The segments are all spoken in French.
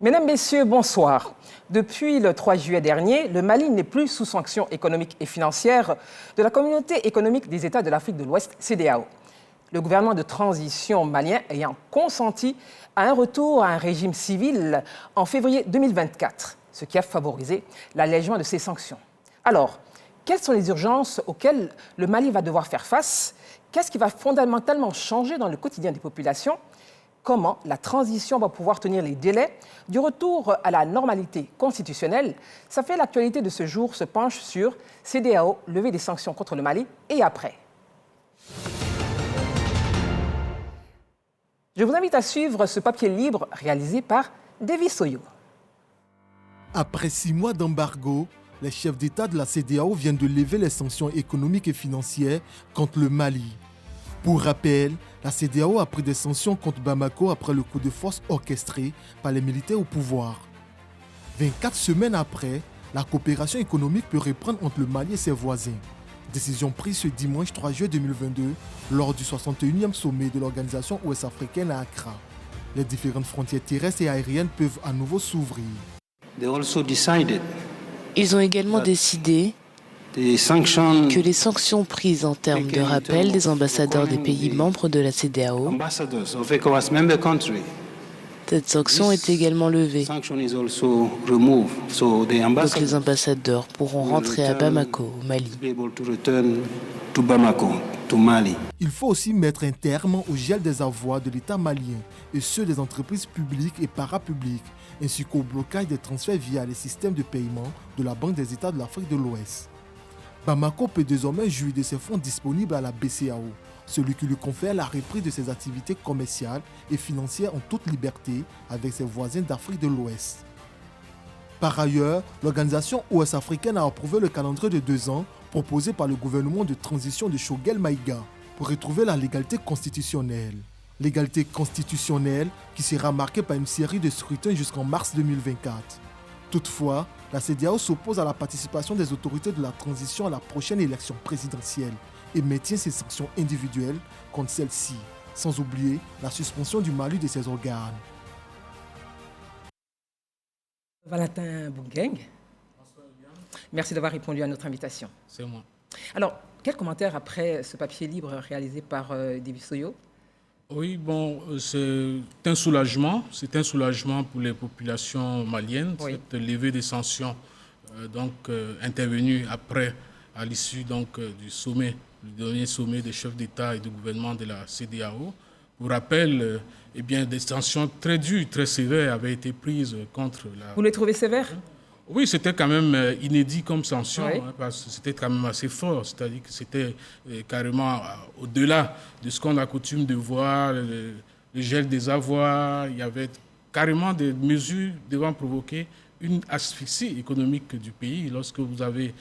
Mesdames, Messieurs, bonsoir. Depuis le 3 juillet dernier, le Mali n'est plus sous sanctions économiques et financières de la Communauté économique des États de l'Afrique de l'Ouest, CEDEAO. Le gouvernement de transition malien ayant consenti à un retour à un régime civil en février 2024, ce qui a favorisé l'allègement de ces sanctions. Alors, quelles sont les urgences auxquelles le Mali va devoir faire face? Qu'est-ce qui va fondamentalement changer dans le quotidien des populations? Comment la transition va pouvoir tenir les délais du retour à la normalité constitutionnelle? Ça fait l'actualité de ce jour se penche sur CEDEAO, levée des sanctions contre le Mali et après. Je vous invite à suivre ce papier libre réalisé par David Soyo. Après 6 mois d'embargo, les chefs d'État de la CEDEAO viennent de lever les sanctions économiques et financières contre le Mali. Pour rappel, la CEDEAO a pris des sanctions contre Bamako après le coup de force orchestré par les militaires au pouvoir. 24 semaines après, la coopération économique peut reprendre entre le Mali et ses voisins. Décision prise ce dimanche 3 juillet 2022 lors du 61e sommet de l'organisation ouest-africaine à Accra. Les différentes frontières terrestres et aériennes peuvent à nouveau s'ouvrir. Ils ont également décidé que les sanctions prises en termes de rappel des ambassadeurs des pays membres de la CEDEAO, cette sanction est également levée. Donc les ambassadeurs pourront rentrer à Bamako, au Mali. Il faut aussi mettre un terme au gel des avoirs de l'État malien et ceux des entreprises publiques et parapubliques, ainsi qu'au blocage des transferts via les systèmes de paiement de la Banque des États de l'Afrique de l'Ouest. Bamako peut désormais jouir de ses fonds disponibles à la BCEAO, celui qui lui confère la reprise de ses activités commerciales et financières en toute liberté avec ses voisins d'Afrique de l'Ouest. Par ailleurs, l'organisation ouest-africaine a approuvé le calendrier de 2 ans proposé par le gouvernement de transition de Choguel Maïga pour retrouver la légalité constitutionnelle. Légalité constitutionnelle qui sera marquée par une série de scrutins jusqu'en mars 2024. Toutefois, la CEDEAO s'oppose à la participation des autorités de la transition à la prochaine élection présidentielle et maintient ses sanctions individuelles contre celle-ci, sans oublier la suspension du Mali de ses organes. Valentin Boungeng, merci d'avoir répondu à notre invitation. C'est moi. Alors, quel commentaire après ce papier libre réalisé par David Soyo? Oui, bon, c'est un soulagement. C'est un soulagement pour les populations maliennes. Oui. Cette levée des sanctions intervenue après, à l'issue du sommet, le dernier sommet des chefs d'État et de gouvernement de la CEDEAO. Pour rappel, des sanctions très dures, très sévères avaient été prises contre la... Vous les trouvez sévères? Oui, c'était quand même inédit comme sanction, Oui. parce que c'était quand même assez fort. C'est-à-dire que c'était carrément au-delà de ce qu'on a coutume de voir, le gel des avoirs. Il y avait carrément des mesures devant provoquer une asphyxie économique du pays. Lorsque vous avez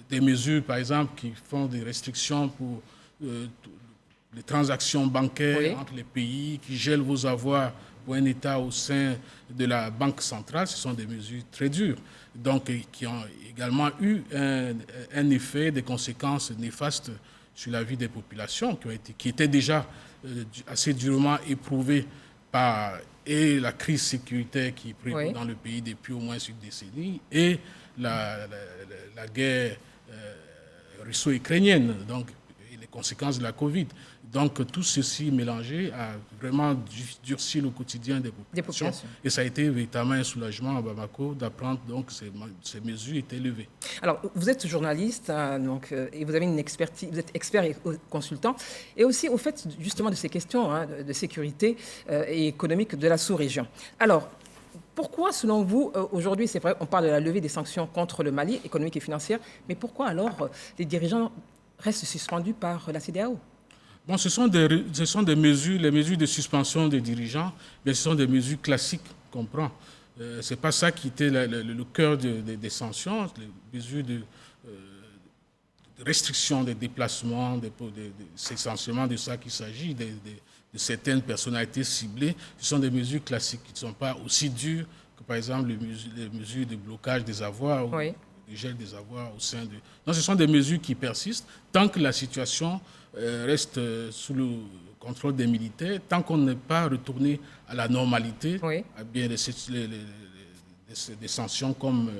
des mesures, par exemple, qui font des restrictions pour les transactions bancaires Oui. entre les pays, qui gèlent vos avoirs pour un État au sein de la Banque centrale, ce sont des mesures très dures, donc qui ont également eu un effet, des conséquences néfastes sur la vie des populations qui étaient déjà assez durement éprouvées par et la crise sécuritaire qui prévaut Oui. dans le pays depuis au moins une décennie et la guerre russo-ukrainienne, donc et les conséquences de la Covid. Donc tout ceci mélangé a vraiment durci le quotidien des populations. Et ça a été véritablement un soulagement à Bamako d'apprendre donc que ces mesures étaient levées. Alors, vous êtes journaliste et vous avez une expertise, vous êtes expert et consultant, et aussi au fait justement de ces questions de sécurité et économique de la sous-région. Alors, pourquoi, selon vous, aujourd'hui, c'est vrai, on parle de la levée des sanctions contre le Mali, économique et financière, mais pourquoi alors les dirigeants restent suspendus par la CEDEAO? Bon, ce sont des mesures, les mesures de suspension des dirigeants, mais ce sont des mesures classiques qu'on prend. Ce n'est pas ça qui était le cœur des sanctions, les mesures de restriction des déplacements, c'est essentiellement de ça qu'il s'agit, de certaines personnalités ciblées. Ce sont des mesures classiques qui ne sont pas aussi dures que, par exemple, les mesures de blocage des avoirs Oui. ou gel des avoirs au sein de... Non, ce sont des mesures qui persistent tant que la situation reste sous le contrôle des militaires, tant qu'on n'est pas retourné à la normalité, oui. à bien des sanctions comme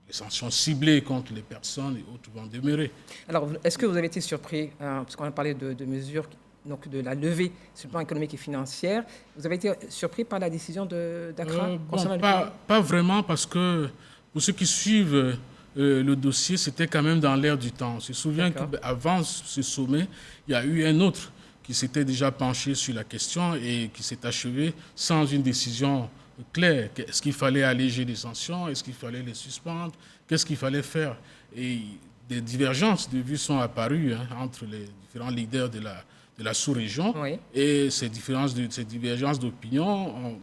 les sanctions ciblées contre les personnes et autres vont demeurer. Alors, est-ce que vous avez été surpris, parce qu'on a parlé de mesures, donc de la levée sur le plan économique et financier, vous avez été surpris par la décision d'Accra concernant pas vraiment, parce que pour ceux qui suivent le dossier, c'était quand même dans l'air du temps. On se souvient qu'avant ce sommet, il y a eu un autre qui s'était déjà penché sur la question et qui s'est achevé sans une décision claire. Est-ce qu'il fallait alléger les sanctions? Est-ce qu'il fallait les suspendre? Qu'est-ce qu'il fallait faire? Et des divergences de vues sont apparues entre les différents leaders de la sous-région. Oui. Et ces divergences d'opinion, on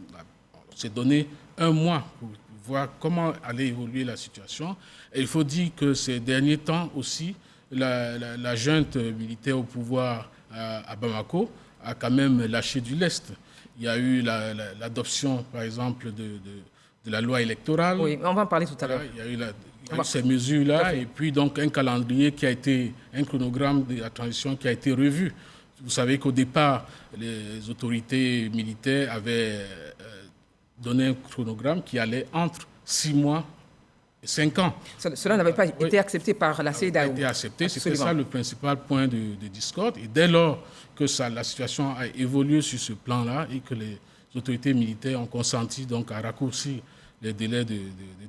s'est donné un mois pour voir comment allait évoluer la situation. Et il faut dire que ces derniers temps aussi, la junte militaire au pouvoir à Bamako a quand même lâché du lest. Il y a eu l'adoption, par exemple, de la loi électorale. Oui, on va en parler tout à l'heure. Il y a eu ces mesures-là, et puis donc un calendrier un chronogramme de la transition qui a été revu. Vous savez qu'au départ, les autorités militaires avaient donné un chronogramme qui allait entre 6 mois et 5 ans. Cela n'avait pas été accepté par la CEDEAO. Été accepté, c'était ça le principal point de discorde. Et dès lors que la situation a évolué sur ce plan-là et que les autorités militaires ont consenti donc à raccourcir les délais de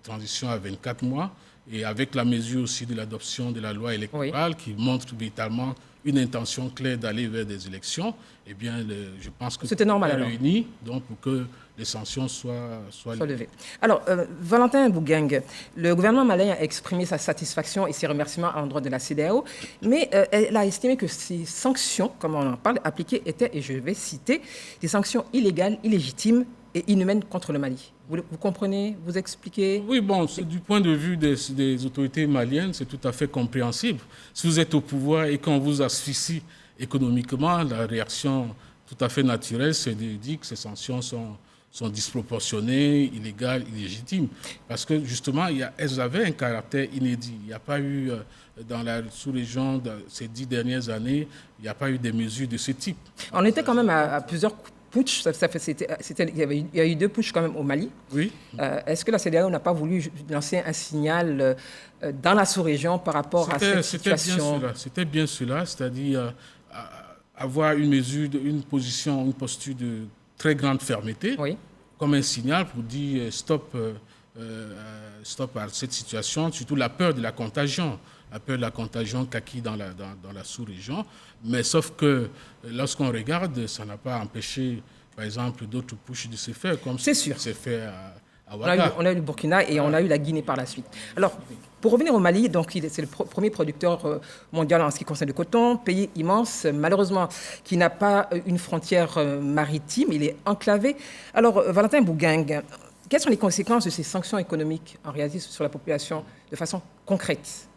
transition à 24 mois, et avec la mesure aussi de l'adoption de la loi électorale qui montre véritablement une intention claire d'aller vers des élections, eh bien, je pense que c'était normal alors. Réuni donc pour que les sanctions soient levées. Alors, Valentin Bougueng, le gouvernement malien a exprimé sa satisfaction et ses remerciements à l'endroit de la CEDEAO, mais elle a estimé que ces sanctions, comme on en parle, appliquées étaient, et je vais citer, des sanctions illégales, illégitimes et inhumaines contre le Mali. Vous comprenez? Vous expliquez? Oui, bon, du point de vue des autorités maliennes, c'est tout à fait compréhensible. Si vous êtes au pouvoir et qu'on vous asphyxie économiquement, la réaction tout à fait naturelle, c'est de dire que ces sanctions sont disproportionnées, illégales, illégitimes. Parce que justement, elles avaient un caractère inédit. Il n'y a pas eu, dans la sous-région, ces 10 dernières années, il n'y a pas eu des mesures de ce type. On était quand même à plusieurs putsch, il y a eu 2 putschs quand même au Mali. Oui. Est-ce que la CEDEAO n'a pas voulu lancer un signal dans la sous-région par rapport à cette situation? C'était bien cela, c'est-à-dire avoir une posture de très grande fermeté, oui, comme un signal pour dire stop à cette situation, surtout la peur de la contagion. La peur de la contagion qu'acquis dans la sous-région. Mais sauf que lorsqu'on regarde, ça n'a pas empêché, par exemple, d'autres pushs de se faire, comme c'est sûr. C'est fait à Ouaga. On a eu le Burkina et on a eu la Guinée par la suite. Alors, pour revenir au Mali, donc c'est le premier producteur mondial en ce qui concerne le coton, pays immense, malheureusement, qui n'a pas une frontière maritime, il est enclavé. Alors, Valentin Bougueng, quelles sont les conséquences de ces sanctions économiques en réalité sur la population de façon concrète?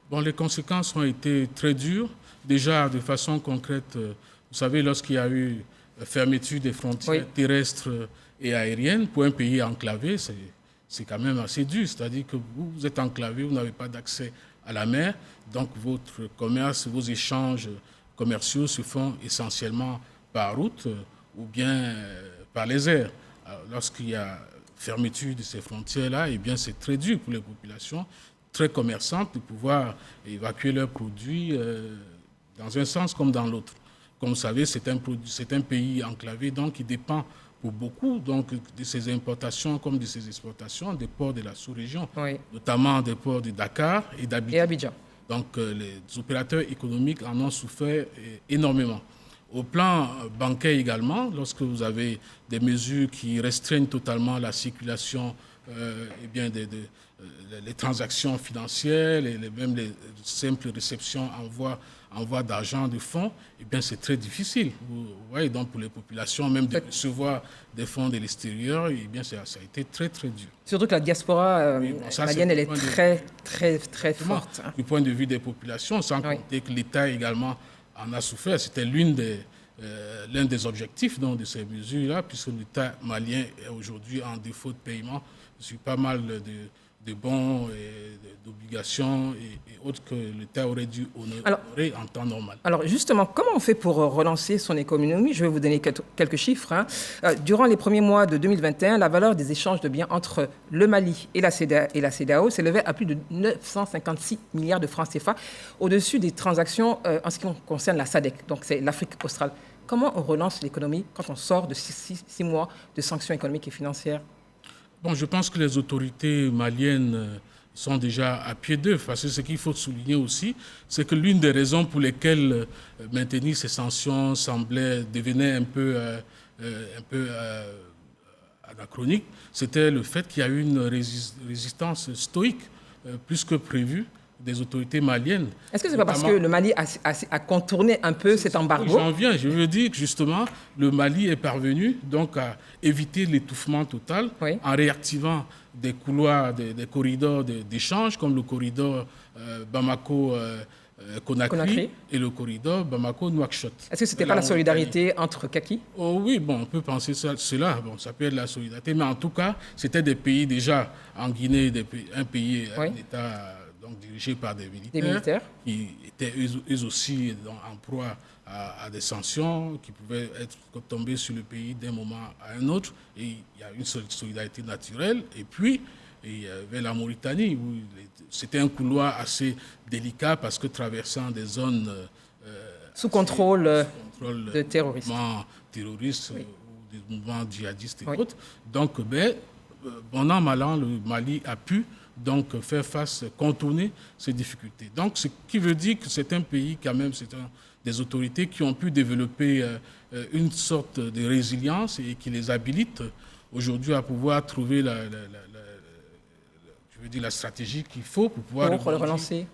Bon, les conséquences ont été très dures. Déjà, de façon concrète, vous savez, lorsqu'il y a eu fermeture des frontières terrestres et aériennes, pour un pays enclavé, c'est quand même assez dur. C'est-à-dire que vous êtes enclavé, vous n'avez pas d'accès à la mer, donc votre commerce, vos échanges commerciaux se font essentiellement par route ou bien par les airs. Alors, lorsqu'il y a fermeture de ces frontières-là, eh bien, c'est très dur pour les populations très commerçantes de pouvoir évacuer leurs produits dans un sens comme dans l'autre. Comme vous savez, c'est un pays enclavé, donc il dépend pour beaucoup donc, de ses importations comme de ses exportations des ports de la sous-région, notamment des ports de Dakar et d'Abidjan. Donc les opérateurs économiques en ont souffert énormément. Au plan bancaire également, lorsque vous avez des mesures qui restreignent totalement la circulation eh bien les transactions financières, même les simples réceptions, envoi d'argent, de fonds, eh bien c'est très difficile. Vous voyez, donc pour les populations, même de recevoir des fonds de l'extérieur, eh bien ça a été très très dur. Surtout que la diaspora malienne, elle est très forte. Du point de vue des populations, sans compter que l'État également en a souffert. C'était l'un des objectifs donc, de ces mesures-là, puisque l'État malien est aujourd'hui en défaut de paiement sur pas mal de bons et d'obligations et autres que l'État aurait dû honorer en temps normal. Alors justement, comment on fait pour relancer son économie? Je vais vous donner quelques chiffres. Durant les premiers mois de 2021, la valeur des échanges de biens entre le Mali et la CEDEAO s'élevait à plus de 956 milliards de francs CFA, au-dessus des transactions en ce qui concerne la SADC, donc c'est l'Afrique australe. Comment on relance l'économie quand on sort de 6 mois de sanctions économiques et financières? Bon, je pense que les autorités maliennes sont déjà à pied d'œuvre. Parce que ce qu'il faut souligner aussi, c'est que l'une des raisons pour lesquelles maintenir ces sanctions devenait un peu anachronique, c'était le fait qu'il y a eu une résistance stoïque plus que prévue des autorités maliennes. Est-ce que ce n'est pas parce que le Mali a contourné un peu cet embargo? J'en viens. Je veux dire que justement, le Mali est parvenu donc à éviter l'étouffement total en réactivant des couloirs, des corridors d'échange comme le corridor Bamako-Conakry et le corridor Bamako-Nouakchott. Est-ce que ce n'était pas la solidarité entre Kaki? Oh oui, bon, on peut penser cela. Bon, ça peut être la solidarité, mais en tout cas, c'était des pays déjà en Guinée, un État donc dirigés par des militaires qui étaient eux aussi en proie à des sanctions qui pouvaient tomber sur le pays d'un moment à un autre. Et il y a une solidarité naturelle. Et puis, il y avait la Mauritanie, où c'était un couloir assez délicat parce que traversant des zones sous contrôle de terroristes. Terroristes ou des mouvements djihadistes et autres. Donc, bon an, mal an, le Mali a pu donc faire face, contourner ces difficultés. Donc, ce qui veut dire que c'est un pays, quand même, des autorités qui ont pu développer une sorte de résilience et qui les habilite aujourd'hui à pouvoir trouver la stratégie qu'il faut pour pouvoir le relancer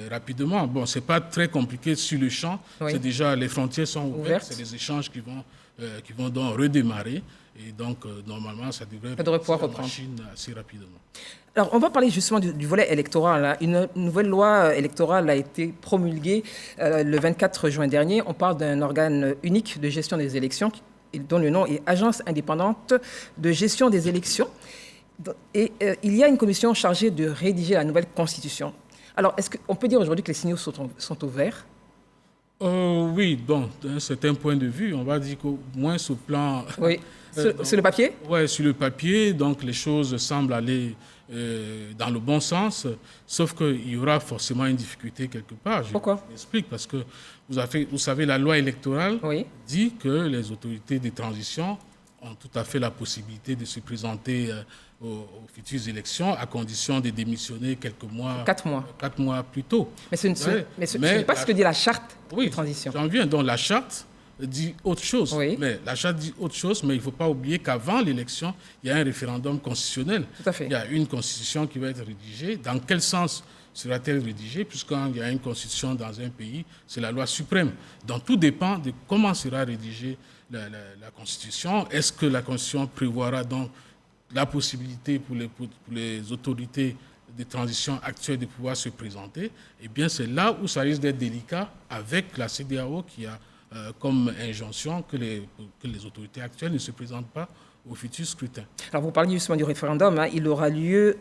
rapidement. Bon, c'est pas très compliqué sur le champ. C'est déjà, les frontières sont ouvertes. C'est les échanges qui vont donc redémarrer. Et donc, normalement, ça devrait pouvoir reprendre machine assez rapidement. Alors, on va parler justement du volet électoral. Une nouvelle loi électorale a été promulguée le 24 juin dernier. On parle d'un organe unique de gestion des élections, dont le nom est Agence indépendante de gestion des élections. Et il y a une commission chargée de rédiger la nouvelle constitution. Alors, est-ce qu'on peut dire aujourd'hui que les signaux sont au vert? Oui, bon, d'un certain point de vue, on va dire qu'au moins sur le plan... Oui, sur le papier? Oui, sur le papier, donc les choses semblent aller dans le bon sens, sauf qu'il y aura forcément une difficulté quelque part. Pourquoi? Je m'explique, parce que vous savez, la loi électorale dit que les autorités de transition ont tout à fait la possibilité de se présenter aux futures élections à condition de démissionner 4 mois plus tôt. Mais ce n'est pas ce que dit la charte de transition. J'en viens. Donc la charte dit autre chose. Mais la charte dit autre chose, mais il ne faut pas oublier qu'avant l'élection, il y a un référendum constitutionnel. Tout à fait. Il y a une constitution qui va être rédigée. Dans quel sens sera-t-elle rédigée? Puisqu'il y a une constitution dans un pays, c'est la loi suprême. Donc tout dépend de comment sera rédigée la constitution. Est-ce que la constitution prévoira donc la possibilité pour les autorités de transition actuelles de pouvoir se présenter? Eh bien, c'est là où ça risque d'être délicat avec la CEDEAO qui a comme injonction que les autorités actuelles ne se présentent pas au futur scrutin. Alors, vous parliez justement du référendum. Il aura lieu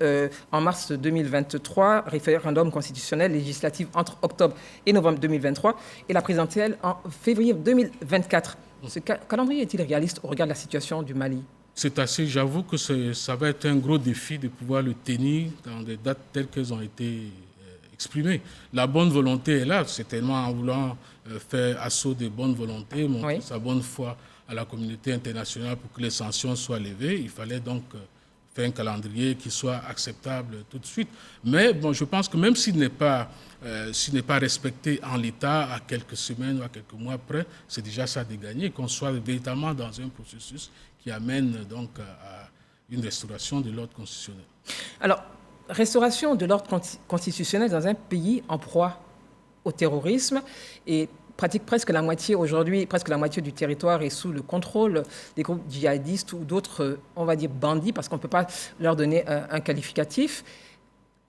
en mars 2023, référendum constitutionnel législatif entre octobre et novembre 2023, et la présidentielle en février 2024. Ce calendrier est-il réaliste au regard de la situation du Mali? J'avoue que ça va être un gros défi de pouvoir le tenir dans des dates telles qu'elles ont été exprimées. La bonne volonté est là, c'est tellement en voulant faire assaut de bonne volonté, montrer sa bonne foi à la communauté internationale pour que les sanctions soient levées. Il fallait donc faire un calendrier qui soit acceptable tout de suite. Mais bon, je pense que même s'il n'est pas respecté en l'état à quelques semaines ou à quelques mois près, c'est déjà ça de gagner, qu'on soit véritablement dans un processus qui amène donc à une restauration de l'ordre constitutionnel. Alors, restauration de l'ordre constitutionnel dans un pays en proie au terrorisme et presque la moitié du territoire est sous le contrôle des groupes djihadistes ou d'autres, on va dire, bandits, parce qu'on ne peut pas leur donner un qualificatif.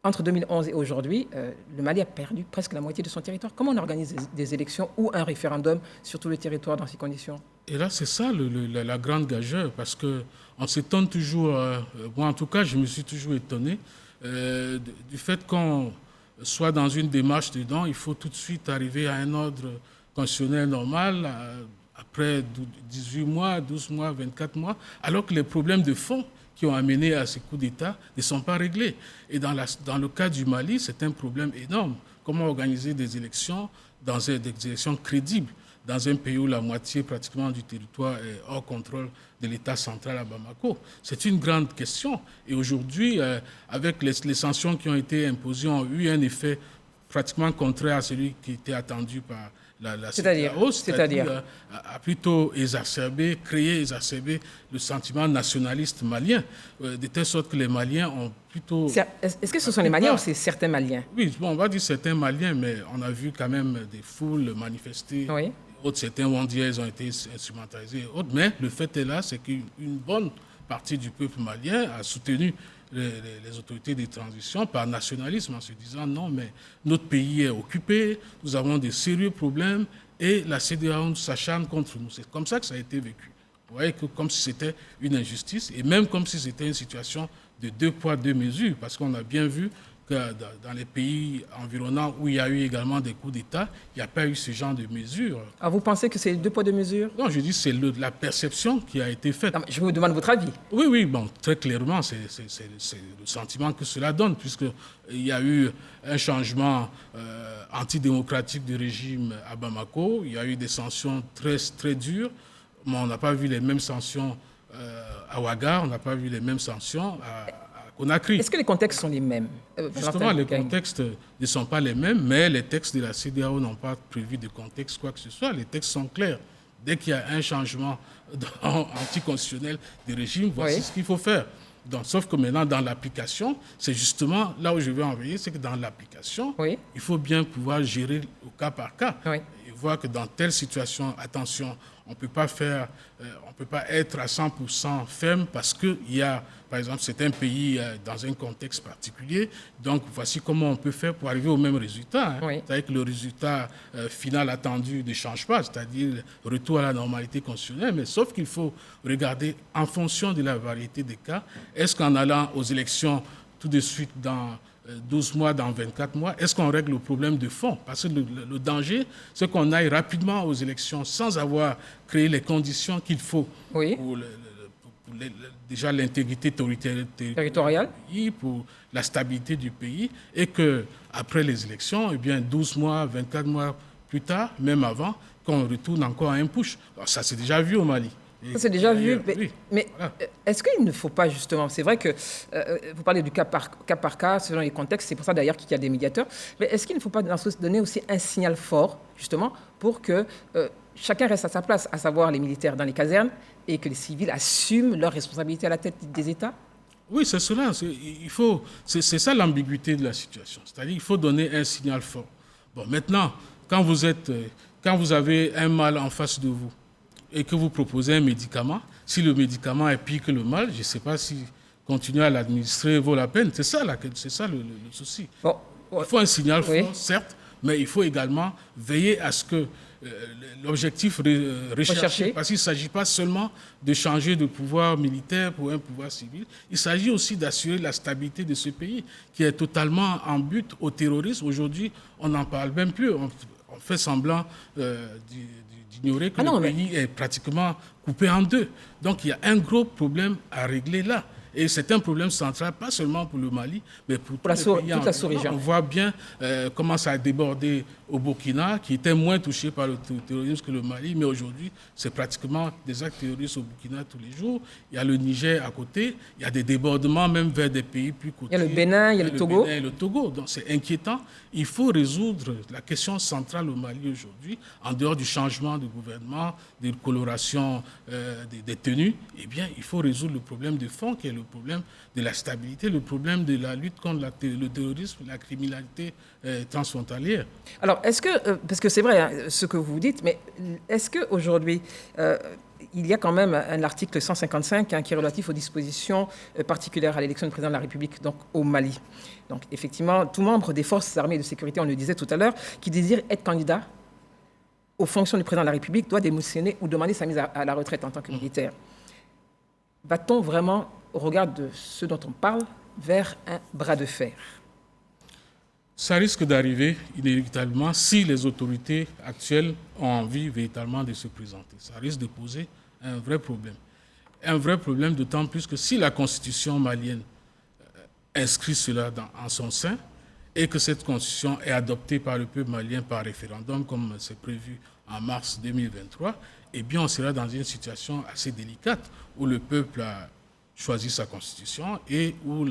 Entre 2011 et aujourd'hui, le Mali a perdu presque la moitié de son territoire. Comment on organise des élections ou un référendum sur tout le territoire dans ces conditions? Et là, c'est ça la grande gageure, parce qu'on s'étonne toujours, moi en tout cas, je me suis toujours étonné du fait qu'on soit dans une démarche dedans, il faut tout de suite arriver à un ordre constitutionnel normal après 18 mois, 12 mois, 24 mois, alors que les problèmes de fond qui ont amené à ces coups d'État ne sont pas réglés. Et dans le cas du Mali, c'est un problème énorme. Comment organiser des élections des élections crédibles dans un pays où la moitié pratiquement du territoire est hors contrôle de l'État central à Bamako? C'est une grande question. Et aujourd'hui, avec les sanctions qui ont été imposées, ont eu un effet pratiquement contraire à celui qui était attendu par la CEDEAO, c'est-à-dire a plutôt exacerbé le sentiment nationaliste malien, de telle sorte que les Maliens ont plutôt... Est-ce que ce sont les Maliens ou c'est certains Maliens? Oui, bon, on va dire certains Maliens, mais on a vu quand même des foules manifester. Oui. Certains vont dire qu'ils ont été instrumentalisés. Mais le fait est là, c'est qu'une bonne partie du peuple malien a soutenu les autorités de transition par nationalisme en se disant non, mais notre pays est occupé, nous avons de sérieux problèmes et la CEDEAO s'acharne contre nous. C'est comme ça que ça a été vécu. Vous voyez que comme si c'était une injustice et même comme si c'était une situation de 2 poids, 2 mesures, parce qu'on a bien vu que dans les pays environnants où il y a eu également des coups d'État, il n'y a pas eu ce genre de mesures. Ah, vous pensez que c'est 2 poids, 2 mesures? Non, je dis que c'est la perception qui a été faite. Non, je vous demande votre avis. Oui, bon, très clairement, c'est le sentiment que cela donne, puisqu'il y a eu un changement antidémocratique du régime à Bamako, il y a eu des sanctions très, très dures, mais on n'a pas vu les mêmes sanctions à Ouaga, on n'a pas vu les mêmes sanctions à Conakry. Est-ce que les contextes sont les mêmes? Justement, les contextes ne sont pas les mêmes, mais les textes de la CEDEAO n'ont pas prévu de contexte quoi que ce soit. Les textes sont clairs. Dès qu'il y a un changement anticonstitutionnel du régime, voici ce qu'il faut faire. Donc, sauf que maintenant, dans l'application, c'est justement là où je vais envoyer, c'est que dans l'application, il faut bien pouvoir gérer au cas par cas. Et voir que dans telle situation, attention, on ne peut pas être à 100% ferme parce qu'il y a, par exemple, c'est un pays dans un contexte particulier. Donc, voici comment on peut faire pour arriver au même résultat. C'est-à-dire que le résultat final attendu ne change pas, c'est-à-dire retour à la normalité constitutionnelle. Mais sauf qu'il faut regarder en fonction de la variété des cas. Est-ce qu'en allant aux élections tout de suite dans 12 mois, dans 24 mois, est-ce qu'on règle le problème de fond? Parce que le danger, c'est qu'on aille rapidement aux élections sans avoir créé les conditions qu'il faut pour déjà l'intégrité territoriale, pour la stabilité du pays, et qu'après les élections, 12 mois, 24 mois plus tard, même avant, qu'on retourne encore à un push. Alors, ça s'est déjà vu au Mali. Ça, c'est déjà vu, mais voilà. Est-ce qu'il ne faut pas justement, c'est vrai que vous parlez du cas par cas, selon les contextes, c'est pour ça d'ailleurs qu'il y a des médiateurs, mais est-ce qu'il ne faut pas donner aussi un signal fort, justement, pour que chacun reste à sa place, à savoir les militaires dans les casernes, et que les civils assument leurs responsabilités à la tête des États? Oui, c'est cela. C'est ça l'ambiguïté de la situation. C'est-à-dire qu'il faut donner un signal fort. Bon, maintenant, quand vous avez un mal en face de vous, et que vous proposez un médicament, si le médicament est pire que le mal, je ne sais pas si continuer à l'administrer vaut la peine. C'est ça le souci. Bon, il faut un signal fort, certes, mais il faut également veiller à ce que l'objectif recherché, parce qu'il ne s'agit pas seulement de changer de pouvoir militaire pour un pouvoir civil, il s'agit aussi d'assurer la stabilité de ce pays qui est totalement en butte au terrorisme. Aujourd'hui, on n'en parle même plus. On fait semblant d'ignorer que le pays est pratiquement coupé en deux. Donc il y a un gros problème à régler là. Et c'est un problème central, pas seulement pour le Mali, mais pour toute la sous-région. On voit bien comment ça a débordé au Burkina, qui était moins touché par le terrorisme que le Mali, mais aujourd'hui, c'est pratiquement des actes terroristes au Burkina tous les jours. Il y a le Niger à côté, il y a des débordements même vers des pays plus côtiers. Il y a le Bénin, il y a le Togo. Bénin et le Togo. Donc c'est inquiétant. Il faut résoudre la question centrale au Mali aujourd'hui, en dehors du changement de gouvernement, de coloration des tenues. Eh bien, il faut résoudre le problème de fond, qui est le problème de la stabilité, le problème de la lutte contre le terrorisme, la criminalité transfrontalière. Alors, est-ce que, parce que c'est vrai hein, ce que vous dites, mais est-ce qu'aujourd'hui, il y a quand même un article 155 qui est relatif aux dispositions particulières à l'élection du président de la République, donc au Mali. Donc, effectivement, tout membre des forces armées et de sécurité, on le disait tout à l'heure, qui désire être candidat aux fonctions du président de la République doit démissionner ou demander sa mise à la retraite en tant que militaire. Va-t-on vraiment, au regard de ce dont on parle, vers un bras de fer? Ça risque d'arriver inévitablement si les autorités actuelles ont envie véritablement de se présenter. Ça risque de poser un vrai problème. Un vrai problème d'autant plus que si la constitution malienne inscrit cela en son sein et que cette constitution est adoptée par le peuple malien par référendum, comme c'est prévu en mars 2023, eh bien on sera dans une situation assez délicate où le peuple a choisi sa constitution et où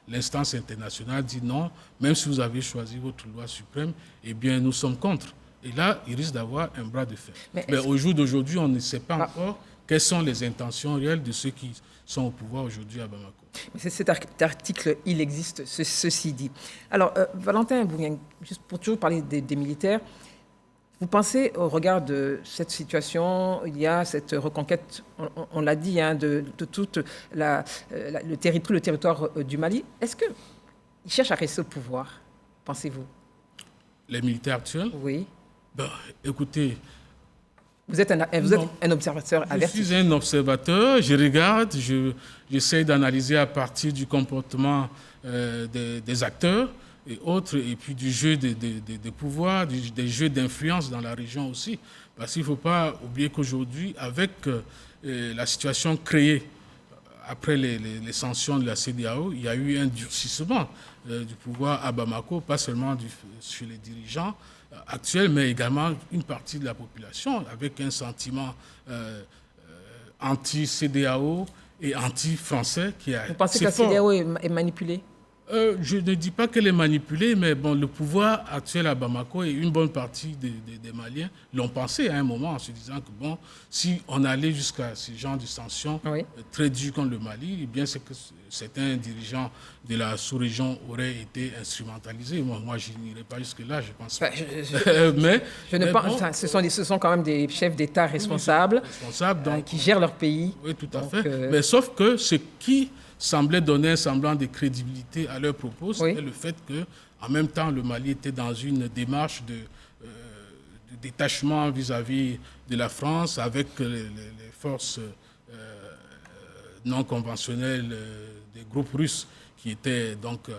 l'instance internationale dit non, même si vous avez choisi votre loi suprême, eh bien nous sommes contre. Et là, il risque d'avoir un bras de fer. Mais au jour d'aujourd'hui, on ne sait pas encore quelles sont les intentions réelles de ceux qui sont au pouvoir aujourd'hui à Bamako. Mais cet article, il existe, ceci dit. Alors, Valentin Bouvieng, juste pour toujours parler des militaires, vous pensez, au regard de cette situation, il y a cette reconquête, on l'a dit, de tout le territoire du Mali. Est-ce qu'ils cherchent à rester au pouvoir, pensez-vous? Les militaires actuels? Oui. Écoutez... Vous êtes un observateur averti. Je suis un observateur, je regarde, j'essaie d'analyser à partir du comportement des acteurs et autres, et puis du jeu des pouvoirs, des jeux d'influence dans la région aussi. Parce qu'il ne faut pas oublier qu'aujourd'hui, avec la situation créée après les sanctions de la CEDEAO, il y a eu un durcissement du pouvoir à Bamako, pas seulement chez les dirigeants actuels, mais également une partie de la population, avec un sentiment anti-CEDEAO et anti-français qui a... Vous pensez que la CEDEAO est manipulée? Je ne dis pas qu'elle est manipulée, mais bon, le pouvoir actuel à Bamako et une bonne partie des Maliens l'ont pensé à un moment en se disant que bon, si on allait jusqu'à ce genre de sanctions très dures contre le Mali, eh bien c'est que certains dirigeants de la sous-région auraient été instrumentalisés. Moi je n'irai pas jusque-là, je pense pas. Ce sont quand même des chefs d'État responsables, donc, qui gèrent leur pays. Oui, tout à fait. Mais sauf que ce qui semblait donner un semblant de crédibilité à leurs propos, c'était le fait qu'en même temps, le Mali était dans une démarche de détachement vis-à-vis de la France avec les forces non conventionnelles des groupes russes qui étaient donc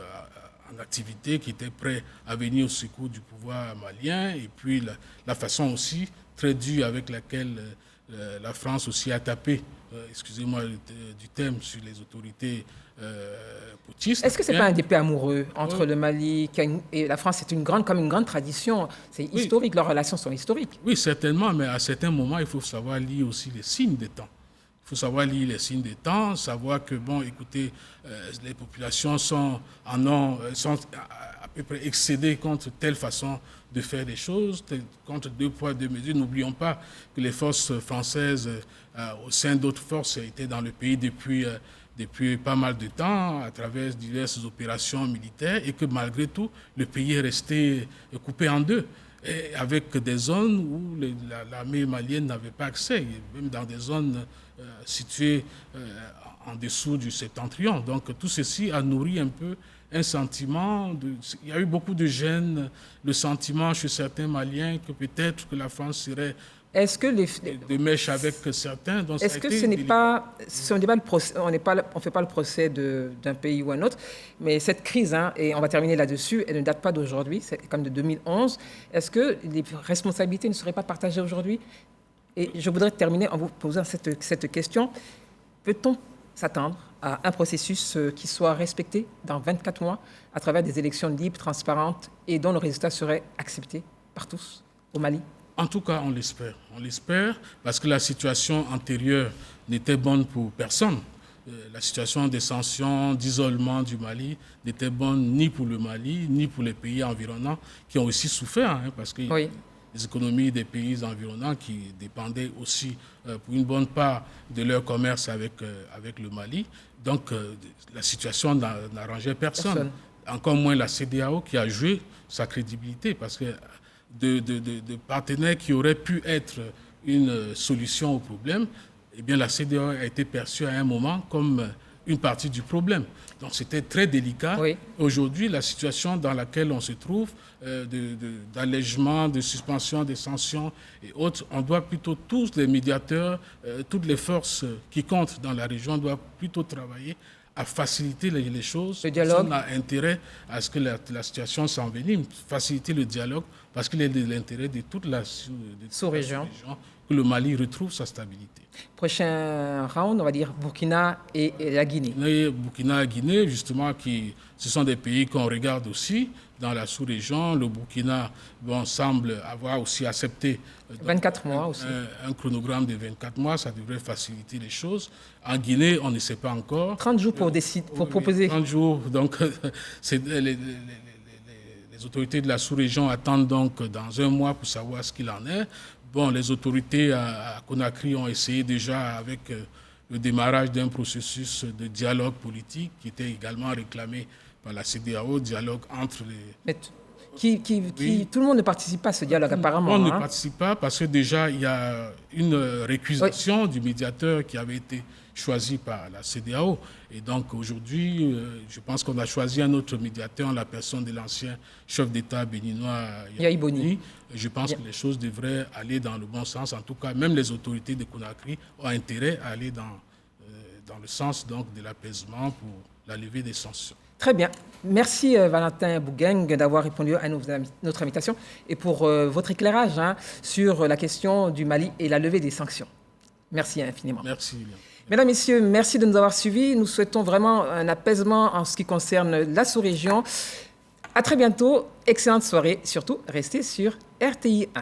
en activité, qui étaient prêts à venir au secours du pouvoir malien, et puis la façon aussi très dure avec laquelle la France aussi a tapé, excusez-moi du terme, sur les autorités putschistes. Est-ce que ce n'est pas un dépôt amoureux entre le Mali et la France? C'est comme une grande tradition, c'est historique, leurs relations sont historiques. Oui, certainement, mais à certains moments, il faut savoir lire aussi les signes des temps. Il faut savoir lire les signes des temps, savoir que, bon, écoutez, les populations sont à peu près excédées contre telle façon de faire des choses, contre deux poids, deux mesures. N'oublions pas que les forces françaises, au sein d'autres forces, étaient dans le pays depuis pas mal de temps, à travers diverses opérations militaires, et que malgré tout, le pays est resté coupé en deux, et avec des zones où l'armée malienne n'avait pas accès, même dans des zones situées en dessous du septentrion. Donc tout ceci a nourri un peu un sentiment, il y a eu beaucoup de gêne, le sentiment chez certains Maliens que peut-être que la France serait de mèche avec certains. Est-ce que ce n'est pas, on ne fait pas le procès d'un pays ou un autre, mais cette crise, et on va terminer là-dessus, elle ne date pas d'aujourd'hui, c'est comme de 2011. Est-ce que les responsabilités ne seraient pas partagées aujourd'hui? Et je voudrais terminer en vous posant cette question. Peut-on s'attendre à un processus qui soit respecté dans 24 mois à travers des élections libres, transparentes et dont le résultat serait accepté par tous au Mali? En tout cas, on l'espère. On l'espère parce que la situation antérieure n'était bonne pour personne. La situation des sanctions, d'isolement du Mali n'était bonne ni pour le Mali, ni pour les pays environnants qui ont aussi souffert, parce que les économies des pays environnants qui dépendaient aussi pour une bonne part de leur commerce avec le Mali. Donc la situation n'arrangeait personne. Encore moins la CEDEAO qui a joué sa crédibilité parce que de partenaires qui auraient pu être une solution au problème, eh bien la CEDEAO a été perçue à un moment comme une partie du problème. Donc c'était très délicat. Aujourd'hui, la situation dans laquelle on se trouve, d'allègement, de suspension des sanctions et autres, on doit plutôt, tous les médiateurs, toutes les forces qui comptent dans la région doivent plutôt travailler à faciliter les choses. Le dialogue. On a intérêt à ce que la situation s'envenime, faciliter le dialogue, parce qu'il est de l'intérêt de toute la sous-région que le Mali retrouve sa stabilité. Prochain round, on va dire Burkina et la Guinée. Burkina et Guinée, justement, ce sont des pays qu'on regarde aussi dans la sous-région. Le Burkina semble avoir aussi accepté 24 mois aussi. Un chronogramme de 24 mois, ça devrait faciliter les choses. En Guinée, on ne sait pas encore. 30 jours pour proposer. 30 jours, donc les autorités de la sous-région attendent donc dans un mois pour savoir ce qu'il en est. Les autorités à Conakry ont essayé déjà avec le démarrage d'un processus de dialogue politique qui était également réclamé par la CEDEAO, dialogue entre les... Mais tout le monde ne participe pas à ce dialogue apparemment. Tout le monde ne participe pas parce que déjà il y a une récusation du médiateur qui avait été choisi par la CEDEAO. Et donc aujourd'hui, je pense qu'on a choisi un autre médiateur en la personne de l'ancien chef d'État béninois Yahya Boni. Je pense que les choses devraient aller dans le bon sens. En tout cas, même les autorités de Conakry ont intérêt à aller dans le sens donc, de l'apaisement pour la levée des sanctions. Très bien. Merci Valentin Bougueng d'avoir répondu à notre invitation et pour votre éclairage sur la question du Mali et la levée des sanctions. Merci infiniment. Merci. Mesdames, Messieurs, merci de nous avoir suivis. Nous souhaitons vraiment un apaisement en ce qui concerne la sous-région. À très bientôt. Excellente soirée. Surtout, restez sur RTI 1.